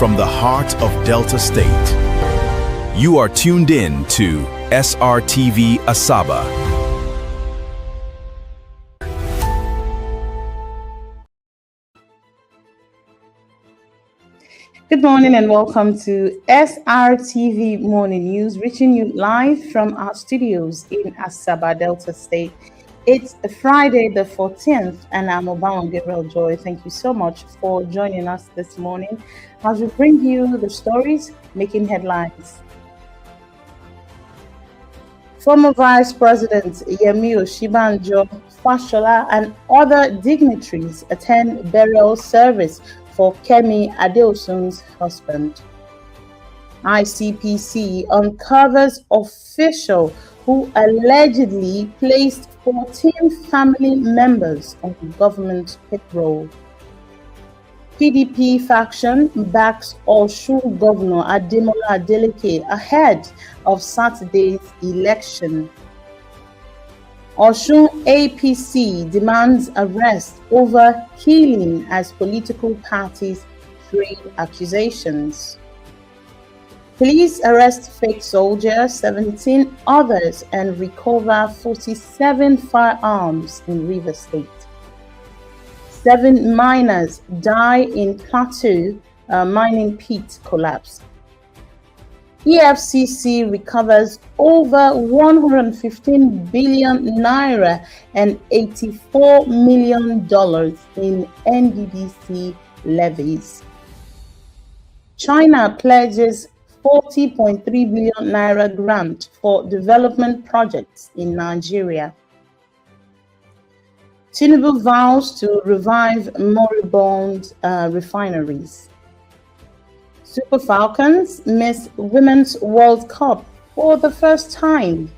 from the heart of Delta State. You are tuned in to Srtv Asaba. Good morning and welcome to Srtv Morning News, reaching you live from our studios in Asaba, Delta State. It's Friday the 14th and I'm Obama Gabriel Joy. Thank you so much for joining us this morning as we bring you the stories making headlines. Former Vice President Yemi Osinbajo, Fashola and other dignitaries attend burial service for Kemi Adeosun's husband. ICPC uncovers official who allegedly placed 14 family members on government payroll. PDP faction backs Osun Governor Ademola Adeleke ahead of Saturday's election. Osun APC demands arrest over killing as political parties frame accusations. Police arrest fake soldiers, 17 others, and recover 47 firearms in Rivers State. 7 miners die in Plateau mining pit collapse. EFCC recovers over 115 billion naira and $84 million in NDDC levies. China pledges 40.3 billion naira grant for development projects in Nigeria. Tinubu vows to revive moribund refineries. Super Falcons miss Women's World Cup for the first time.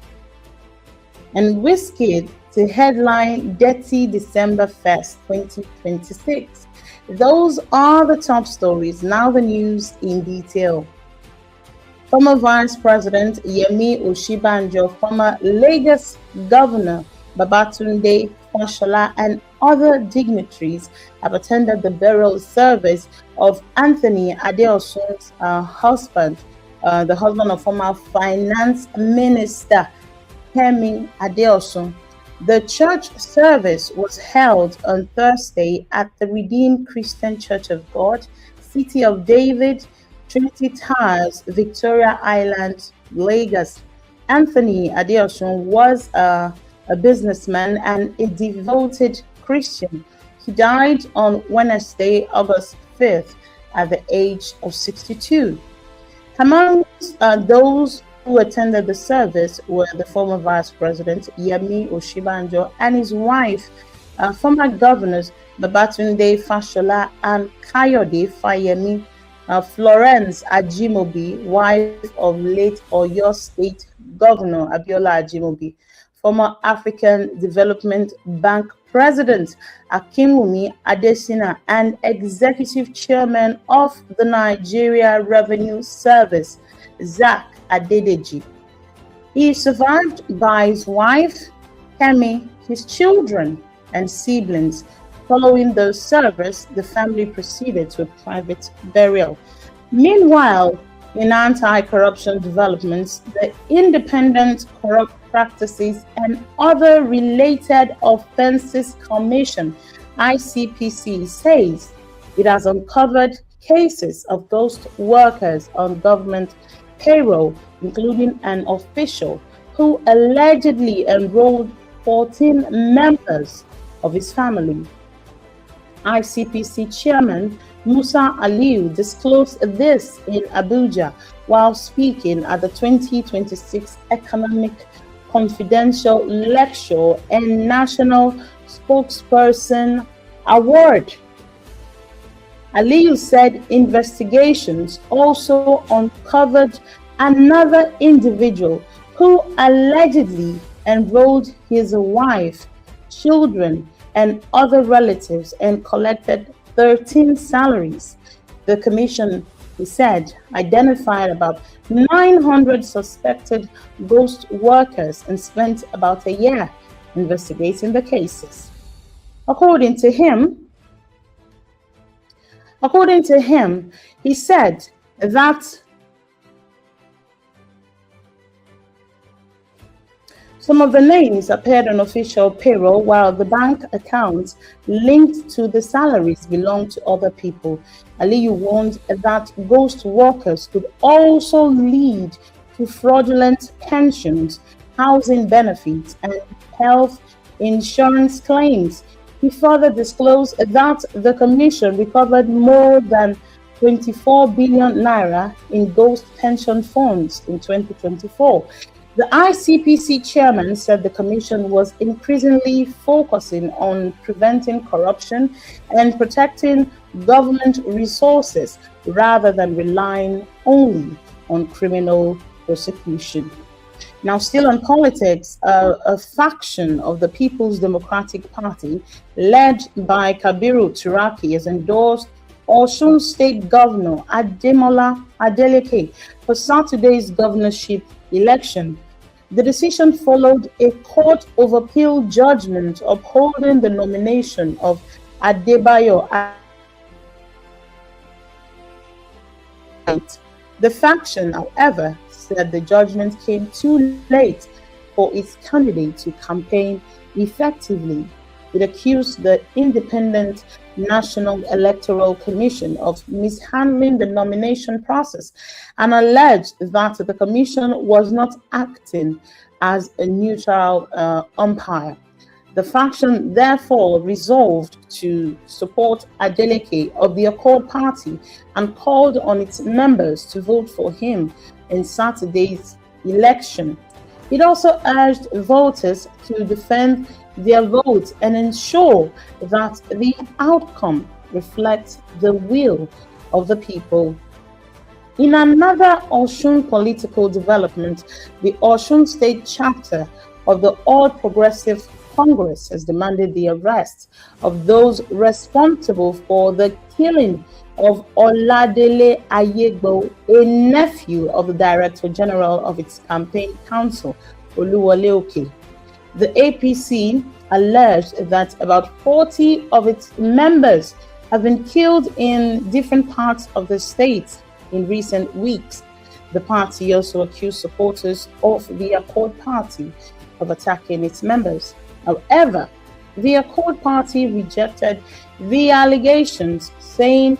And Wizkid to headline Dirty December Fest 2026. Those are the top stories. Now the news in detail. Former Vice President Yemi Osinbajo, former Lagos Governor Babatunde Fashola and other dignitaries have attended the burial service of Anthony Adeosun's husband, the husband of former Finance Minister Kemi Adeosun. The church service was held on Thursday at the Redeemed Christian Church of God, City of David, Trinity Towers, Victoria Island, Lagos. Anthony Adeosun was a businessman and a devoted Christian. He died on Wednesday, August 5th, at the age of 62. Among those who attended the service were the former Vice President Yemi Osinbajo and his wife, former governors Babatunde Fashola and Kayode Fayemi, Florence Ajimobi, wife of late Oyo State Governor Abiola Ajimobi, former African Development Bank President Akinwumi Adesina, and Executive Chairman of the Nigeria Revenue Service, Zach Adedeji. He is survived by his wife, Kemi, his children, and siblings. Following the service, the family proceeded to a private burial. Meanwhile, in anti-corruption developments, the Independent Corrupt Practices and Other Related Offences Commission, ICPC, says it has uncovered cases of ghost workers on government payroll, including an official who allegedly enrolled 14 members of his family. ICPC Chairman Musa Aliu disclosed this in Abuja while speaking at the 2026 Economic Confidential Lecture and National Spokesperson Award. Aliu said investigations also uncovered another individual who allegedly enrolled his wife, children, and other relatives and collected 13 salaries. The commission, he said, identified about 900 suspected ghost workers and spent about a year investigating the cases. According to him, According to him, he said that some of the names appeared on official payroll, while the bank accounts linked to the salaries belonged to other people. Aliyu warned that ghost workers could also lead to fraudulent pensions, housing benefits, and health insurance claims. He further disclosed that the commission recovered more than 24 billion naira in ghost pension funds in 2024. The ICPC chairman said the commission was increasingly focusing on preventing corruption and protecting government resources rather than relying only on criminal prosecution. Now, still on politics, a faction of the People's Democratic Party, led by Kabiru Turaki, has endorsed Osun State Governor Ademola Adeleke for Saturday's governorship election. The decision followed a Court of Appeal judgment upholding the nomination of Adebayo. The faction, however, said the judgment came too late for its candidate to campaign effectively. It accused the Independent National Electoral Commission of mishandling the nomination process and alleged that the commission was not acting as a neutral umpire. The faction therefore resolved to support Adeleke of the Accord Party and called on its members to vote for him in Saturday's election. It also urged voters to defend their votes and ensure that the outcome reflects the will of the people. In another Osun political development, the Osun State chapter of the All Progressive Congress has demanded the arrest of those responsible for the killing of Oladele Ayegbo, a nephew of the Director General of its campaign council, Oluwole Oke. The APC alleged that about 40 of its members have been killed in different parts of the state in recent weeks. The party also accused supporters of the Accord Party of attacking its members. However, the Accord Party rejected the allegations, saying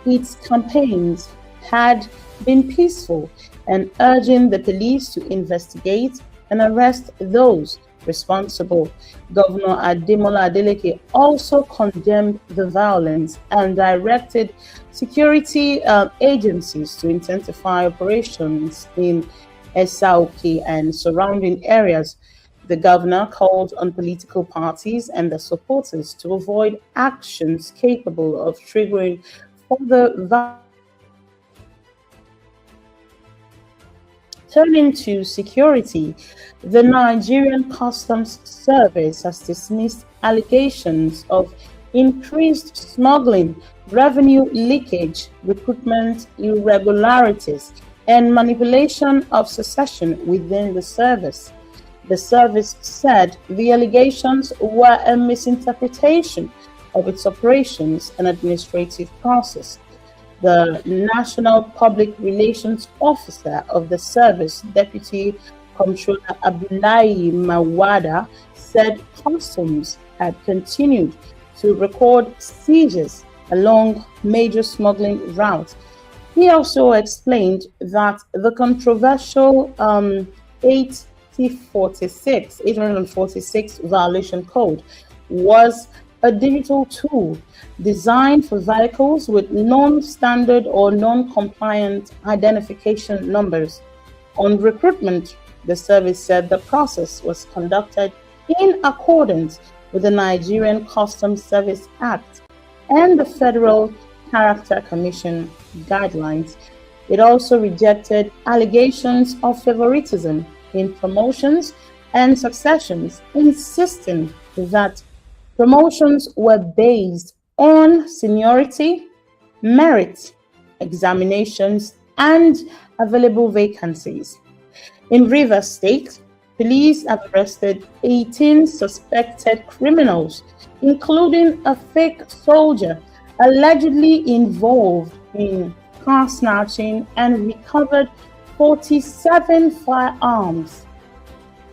its campaigns had been peaceful and urging the police to investigate and arrest those responsible. Governor Ademola Adeleke also condemned the violence and directed security agencies to intensify operations in Esauki and surrounding areas. The governor called on political parties and their supporters to avoid actions capable of triggering further violence. Turning to security, the Nigerian Customs Service has dismissed allegations of increased smuggling, revenue leakage, recruitment irregularities, and manipulation of succession within the service. The service said the allegations were a misinterpretation of its operations and administrative process. The National Public Relations Officer of the service, Deputy Comptroller Abdullahi Mawada, said customs had continued to record seizures along major smuggling routes. He also explained that the controversial 846 violation code was a digital tool designed for vehicles with non-standard or non-compliant identification numbers. On recruitment, the service said the process was conducted in accordance with the Nigerian Customs Service Act and the Federal Character Commission guidelines. It also rejected allegations of favoritism in promotions and successions, insisting that promotions were based on seniority, merit, examinations, and available vacancies. In Rivers State, police have arrested 18 suspected criminals, including a fake soldier allegedly involved in car snatching and recovered 47 firearms.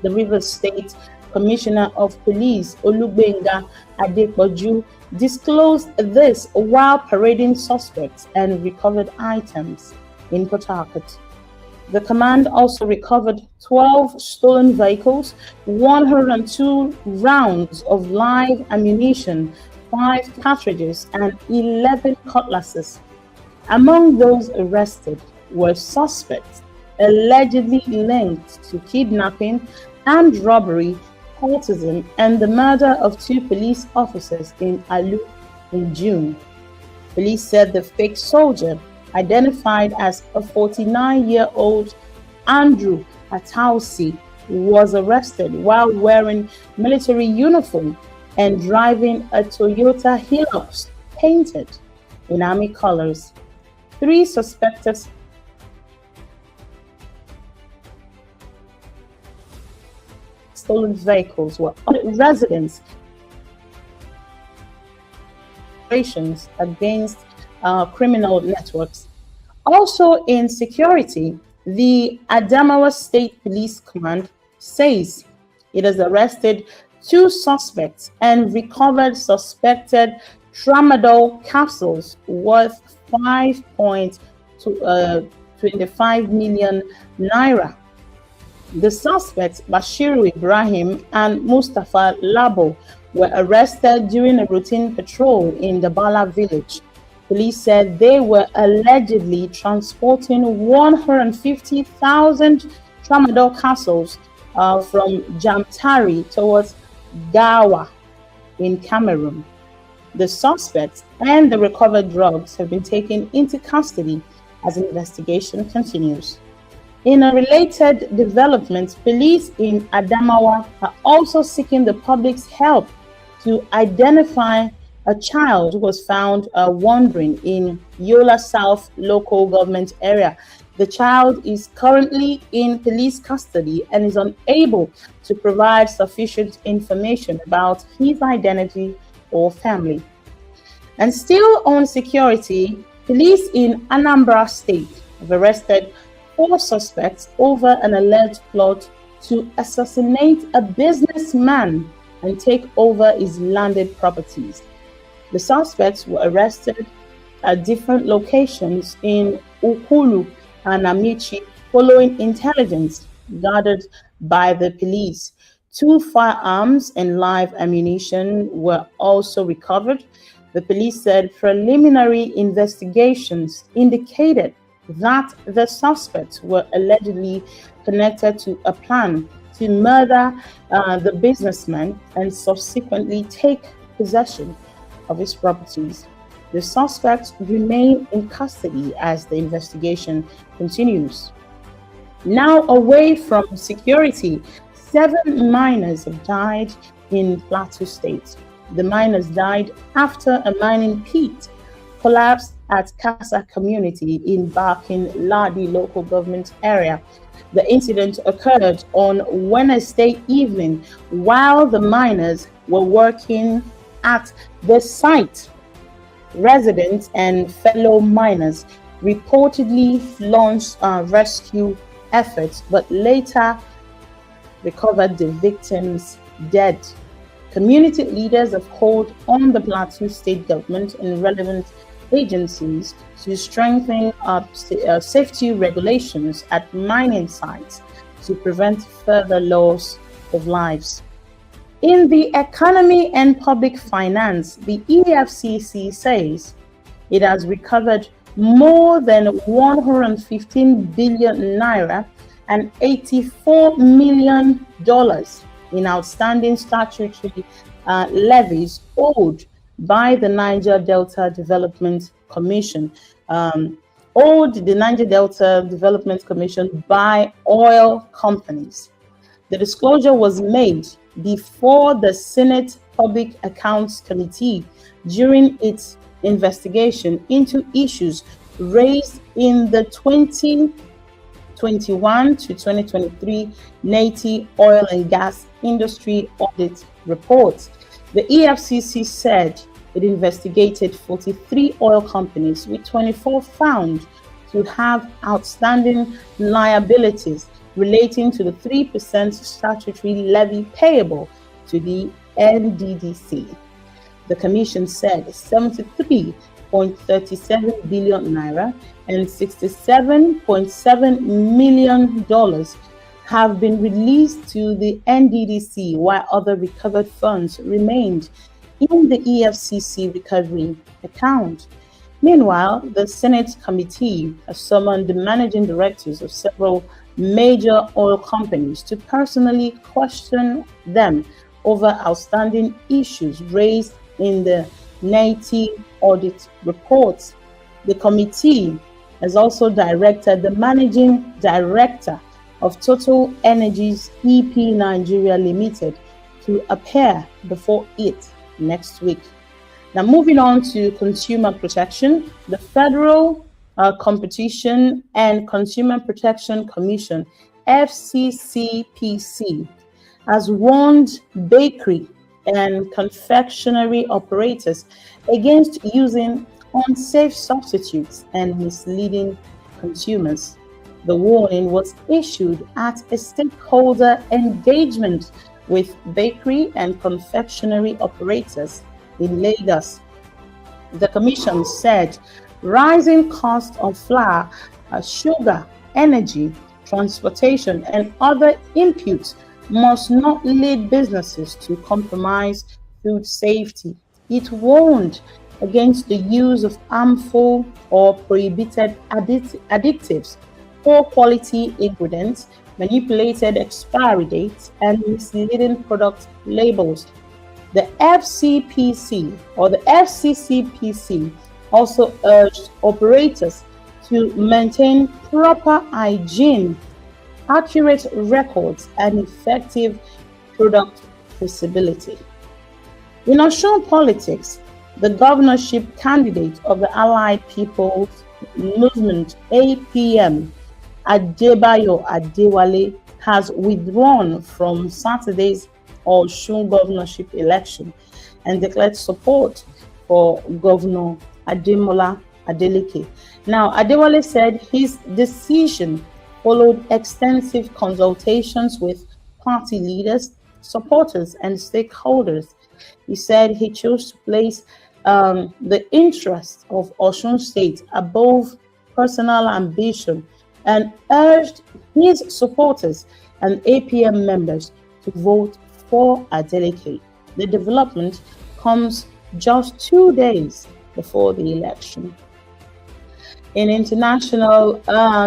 The Rivers State Commissioner of Police, Olugbenga Adepoju, disclosed this while parading suspects and recovered items in Port Harcourt. The command also recovered 12 stolen vehicles, 102 rounds of live ammunition, 5 cartridges, and 11 cutlasses. Among those arrested were suspects allegedly linked to kidnapping, armed robbery, cultism, and the murder of 2 police officers in Alu in June. Police said the fake soldier, identified as a 49-year-old Andrew Atausi, was arrested while wearing military uniform and driving a Toyota Hilux painted in army colors. 3 suspected stolen vehicles were residents against criminal networks. Also in security, the Adamawa State Police Command says it has arrested 2 suspects and recovered suspected tramadol capsules worth 5.25 million naira. The suspects, Bashiru Ibrahim and Mustafa Labo, were arrested during a routine patrol in the Bala village. Police said they were allegedly transporting 150,000 tramadol capsules from Jamtari towards Gawa in Cameroon. The suspects and the recovered drugs have been taken into custody as investigation continues. In a related development, police in Adamawa are also seeking the public's help to identify a child who was found wandering in Yola South local government area. The child is currently in police custody and is unable to provide sufficient information about his identity or family. And still on security, police in Anambra State have arrested 4 suspects over an alleged plot to assassinate a businessman and take over his landed properties. The suspects were arrested at different locations in Ukulu and Amici following intelligence gathered by the police. 2 firearms and live ammunition were also recovered. The police said preliminary investigations indicated that the suspects were allegedly connected to a plan to murder the businessman and subsequently take possession of his properties. The suspects remain in custody as the investigation continues. Now away from security, 7 miners have died in Plateau State. The miners died after a mining pit collapsed at Casa community in Barkin Ladi local government area. The incident occurred on Wednesday evening while the miners were working at the site. Residents and fellow miners reportedly launched rescue efforts, but later recovered the victims dead. Community leaders have called on the Plateau State government and relevant agencies to strengthen safety regulations at mining sites to prevent further loss of lives. In the economy and public finance, the EFCC says it has recovered more than 115 billion naira and $84 million in outstanding statutory levies owed by the Niger Delta Development Commission. Owed the Niger Delta Development Commission by oil companies. The disclosure was made before the Senate Public Accounts Committee during its investigation into issues raised in the 2021 to 2023 NATI Oil and Gas Industry Audit Report. The EFCC said It investigated 43 oil companies, with 24 found to have outstanding liabilities relating to the 3% statutory levy payable to the NDDC. The commission said 73.37 billion naira and $67.7 million have been released to the NDDC, while other recovered funds remained in the EFCC recovery account. Meanwhile, the Senate committee has summoned the managing directors of several major oil companies to personally question them over outstanding issues raised in the NAIT audit reports. The committee has also directed the managing director of Total Energies EP Nigeria Limited to appear before it next week. Now, moving on to consumer protection, the Federal Competition and Consumer Protection Commission, FCCPC, has warned bakery and confectionery operators against using unsafe substitutes and misleading consumers. The warning was issued at a stakeholder engagement with bakery and confectionery operators in Lagos. The commission said rising costs of flour, sugar, energy, transportation, and other inputs must not lead businesses to compromise food safety. It warned against the use of harmful or prohibited additives, poor quality ingredients, manipulated expiry dates, and misleading product labels. The FCPC or the FCCPC also urged operators to maintain proper hygiene, accurate records, and effective product traceability. In Osun politics, the governorship candidate of the Allied People's Movement, APM, Adebayo Adewale, has withdrawn from Saturday's Osun governorship election and declared support for Governor Ademola Adeleke. Now, Adewale said his decision followed extensive consultations with party leaders, supporters, and stakeholders. He said he chose to place the interests of Osun State above personal ambition and urged his supporters and APM members to vote for Adeleke. The development comes just 2 days before the election. In international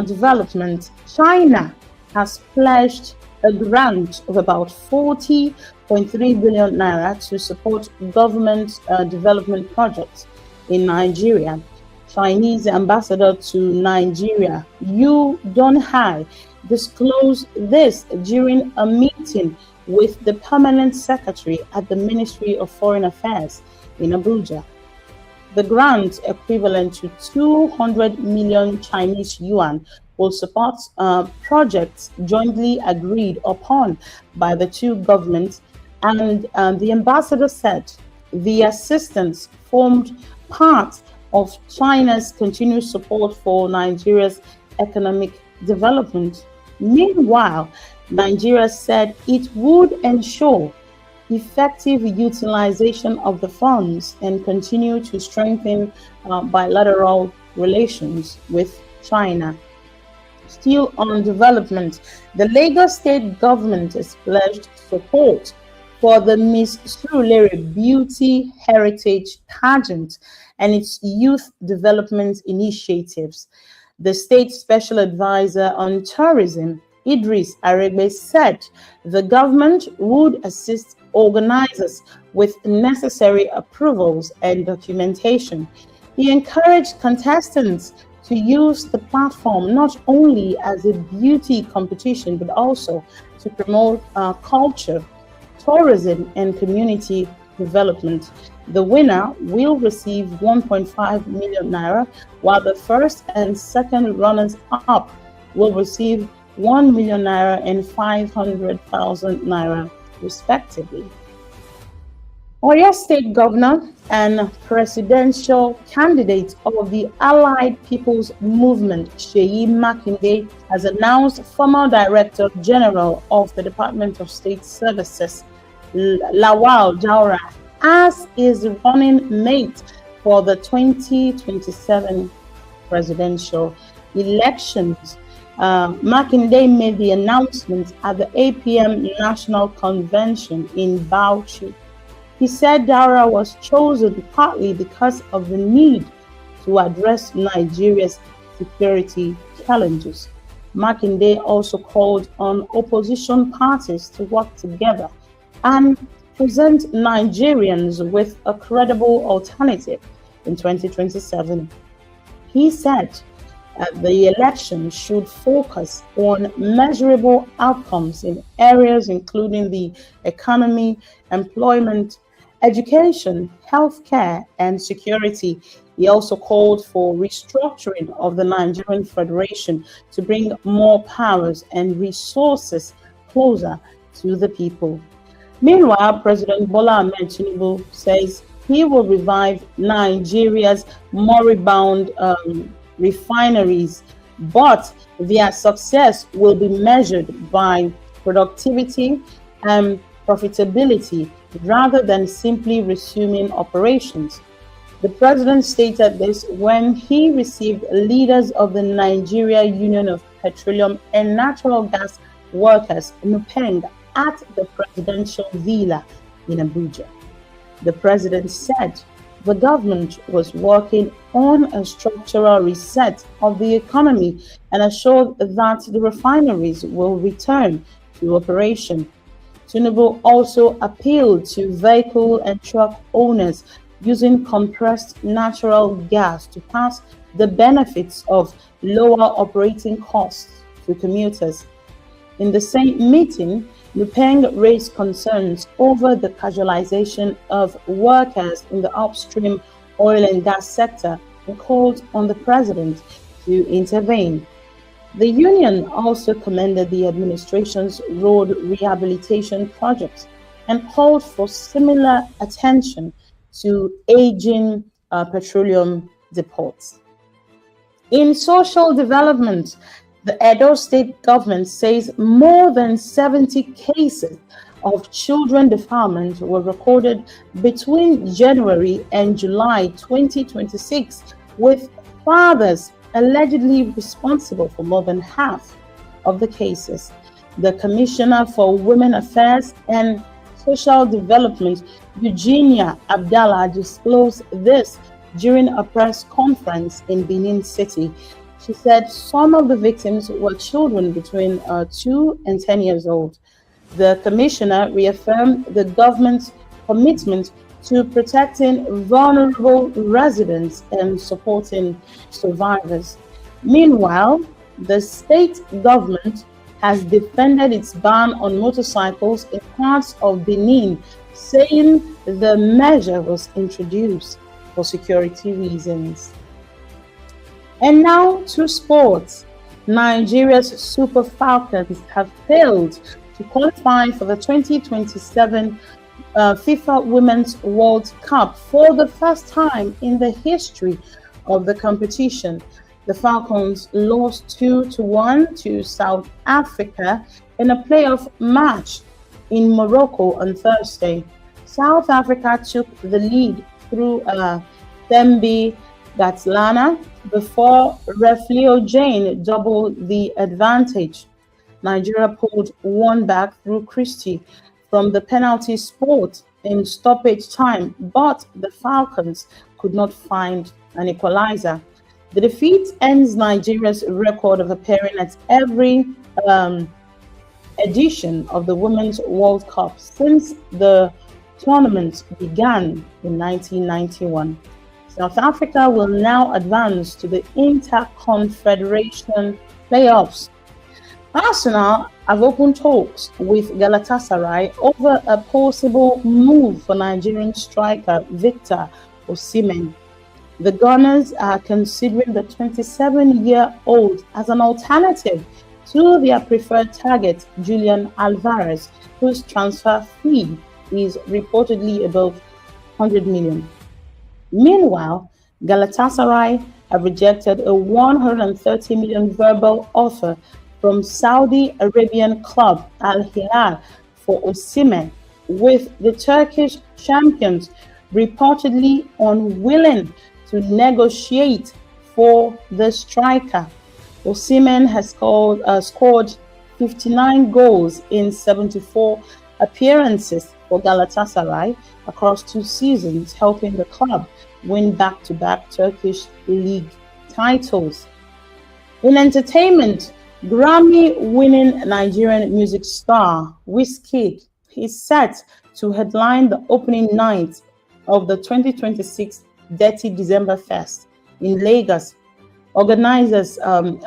development, China has pledged a grant of about 40.3 billion naira to support government development projects in Nigeria. Chinese ambassador to Nigeria, Yu Donghai, disclosed this during a meeting with the permanent secretary at the Ministry of Foreign Affairs in Abuja. The grant, equivalent to 200 million Chinese yuan, will support projects jointly agreed upon by the two governments, and the ambassador said the assistance formed part of China's continued support for Nigeria's economic development. Meanwhile, Nigeria said it would ensure effective utilization of the funds and continue to strengthen bilateral relations with China. Still on development, the Lagos state government has pledged support for the Miss Surulere Beauty Heritage Pageant and its youth development initiatives. The state special advisor on tourism, Idris Aregbe, said the government would assist organizers with necessary approvals and documentation. He encouraged contestants to use the platform not only as a beauty competition, but also to promote culture, tourism, and community development. The winner will receive 1.5 million naira, while the first and second runners-up will receive 1 million naira and 500,000 naira, respectively. Oyo State Governor and presidential candidate of the Allied People's Movement, Seyi Makinde, has announced former Director General of the Department of State Services, Lawal Daura, as his running mate for the 2027 presidential elections. Makinde made the announcement at the APM National Convention in Bauchi. He said Daura was chosen partly because of the need to address Nigeria's security challenges. Makinde also called on opposition parties to work together and present Nigerians with a credible alternative in 2027. He said the election should focus on measurable outcomes in areas including the economy, employment, education, healthcare, and security. He also called for restructuring of the Nigerian Federation to bring more powers and resources closer to the people. Meanwhile, President Bola Ahmed Tinubu says he will revive Nigeria's moribund refineries, but their success will be measured by productivity and profitability rather than simply resuming operations. The president stated this when he received leaders of the Nigeria Union of Petroleum and Natural Gas Workers, NUPENG, at the presidential villa in Abuja. The president said the government was working on a structural reset of the economy and assured that the refineries will return to operation. Tinubu also appealed to vehicle and truck owners using compressed natural gas to pass the benefits of lower operating costs to commuters. In the same meeting, Nupeng raised concerns over the casualization of workers in the upstream oil and gas sector and called on the president to intervene. The union also commended the administration's road rehabilitation projects and called for similar attention to aging petroleum depots. In social development, the Edo State government says more than 70 cases of children defilement were recorded between January and July 2026, with fathers allegedly responsible for more than half of the cases. The Commissioner for Women Affairs and Social Development, Eugenia Abdallah, disclosed this during a press conference in Benin City. She said some of the victims were children between 2 and 10 years old. The commissioner reaffirmed the government's commitment to protecting vulnerable residents and supporting survivors. Meanwhile, the state government has defended its ban on motorcycles in parts of Benin, saying the measure was introduced for security reasons. And now to sports. Nigeria's Super Falcons have failed to qualify for the 2027 FIFA Women's World Cup for the first time in the history of the competition. The Falcons lost 2-1 to South Africa in a playoff match in Morocco on Thursday. South Africa took the lead through Thembi Gatlana before Refleo Jane doubled the advantage. Nigeria pulled one back through Christie from the penalty spot in stoppage time, but the Falcons could not find an equalizer. The defeat ends Nigeria's record of appearing at every edition of the Women's World Cup since the tournament began in 1991. South Africa will now advance to the Interconfederation playoffs. Arsenal have opened talks with Galatasaray over a possible move for Nigerian striker Victor Osimhen. The Gunners are considering the 27-year-old as an alternative to their preferred target, Julian Alvarez, whose transfer fee is reportedly above 100 million. Meanwhile, Galatasaray have rejected a 130 million verbal offer from Saudi Arabian club Al Hilal for Osimhen, with the Turkish champions reportedly unwilling to negotiate for the striker. Osimhen has scored 59 goals in 74 appearances for Galatasaray across 2 seasons, helping the club win back-to-back Turkish league titles. In entertainment, Grammy-winning Nigerian music star Wizkid is set to headline the opening night of the 2026 Dirty December Fest in Lagos. Organizers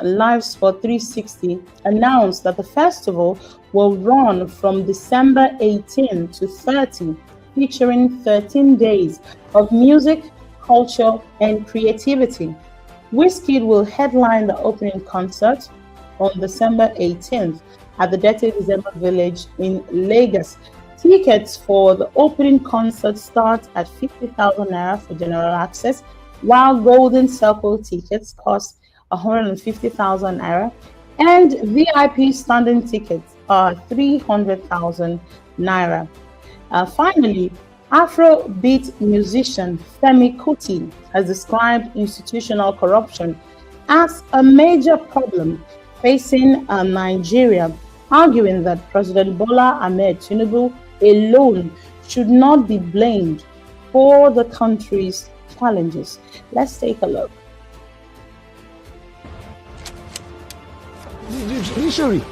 Live Sport 360 announced that the festival will run from December 18 to 30, featuring 13 days of music, culture, and creativity. Wizkid will headline the opening concert on December 18th at the Dirty December Village in Lagos. Tickets for the opening concert start at 50,000 naira for general access, while Golden Circle tickets cost 150,000 naira and VIP standing tickets are 300,000 naira. Finally, Afrobeat musician Femi Kuti has described institutional corruption as a major problem facing Nigeria, arguing that President Bola Ahmed Tinubu alone should not be blamed for the country's challenges. Let's take a look. The judiciary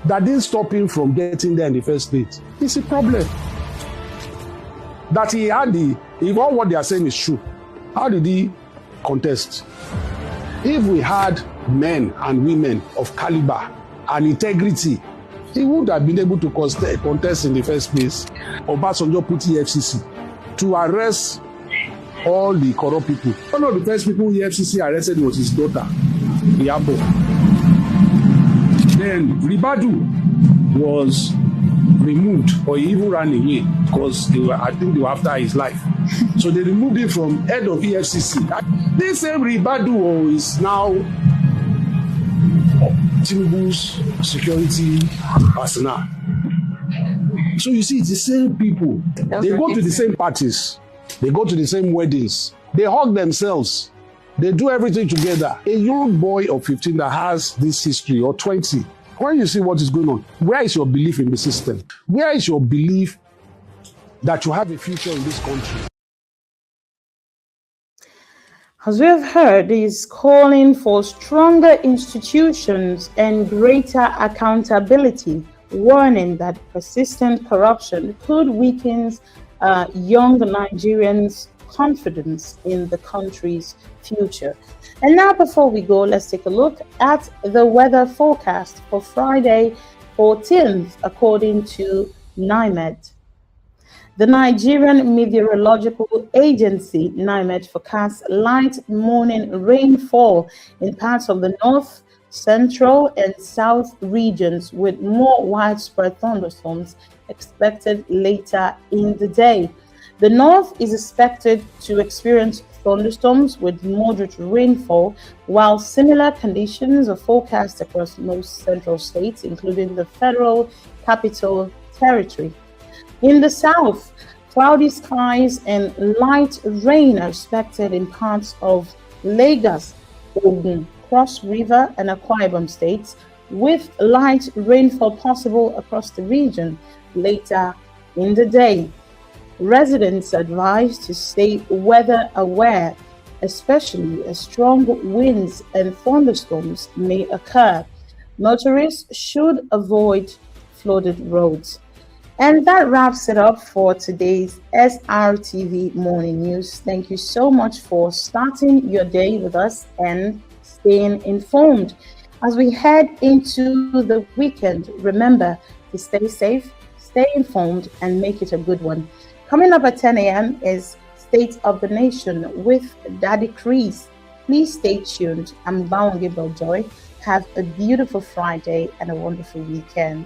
that didn't stop him from getting there in the first place is a problem. That he had if all what they are saying is true, how did he contest? If we had men and women of caliber and integrity, he would have been able to contest in the first place. Obasanjo put EFCC to arrest all the corrupt people. One of the first people EFCC arrested was his daughter, Iyabo. Then Ribadu was removed, or he even ran away because I think they were after his life. So they removed him from head of EFCC. This same Ribadu is now Tinubu's security personnel. So you see, it's the same people. They go to the same parties. They go to the same weddings. They hug themselves. They do everything together. A young boy of 15 that has this history, or 20, when you see what is going on, where is your belief in the system? Where is your belief that you have a future in this country? As we have heard, is calling for stronger institutions and greater accountability, warning that persistent corruption could weaken young Nigerians' confidence in the country's future. And now, before we go, let's take a look at the weather forecast for Friday 14th, according to NIMET. The Nigerian Meteorological Agency, NIMET, forecasts light morning rainfall in parts of the north, central, and south regions, with more widespread thunderstorms expected later in the day. The north is expected to experience thunderstorms with moderate rainfall, while similar conditions are forecast across most central states, including the Federal Capital Territory. In the south, cloudy skies and light rain are expected in parts of Lagos, Ogun, Cross River, and Akwa Ibom states, with light rainfall possible across the region later in the day. Residents are advised to stay weather aware, especially as strong winds and thunderstorms may occur. Motorists should avoid flooded roads. And that wraps it up for today's SRTV Morning News. Thank you so much for starting your day with us and staying informed. As we head into the weekend, remember to stay safe, stay informed, and make it a good one. Coming up at 10 a.m. is State of the Nation with Daddy Chris. Please stay tuned. I'm Bawangi Beljoy. Have a beautiful Friday and a wonderful weekend.